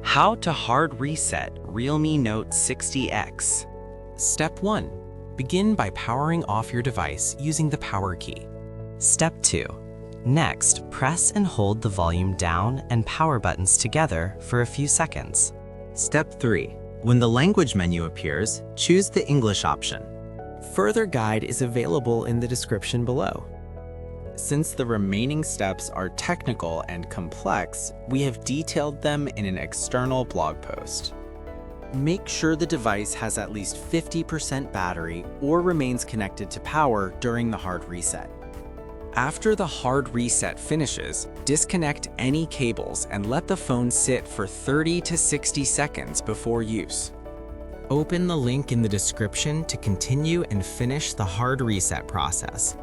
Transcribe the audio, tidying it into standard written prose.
How to hard reset Realme Note 60X. Step 1. Begin by powering off your device using the power key. Step 2. Next, press and hold the volume down and power buttons together for a few seconds. Step 3. When the language menu appears, choose the English option. Further guide is available in the description below. Since the remaining steps are technical and complex, we have detailed them in an external blog post. Make sure the device has at least 50% battery or remains connected to power during the hard reset. After the hard reset finishes, disconnect any cables and let the phone sit for 30 to 60 seconds before use. Open the link in the description to continue and finish the hard reset process.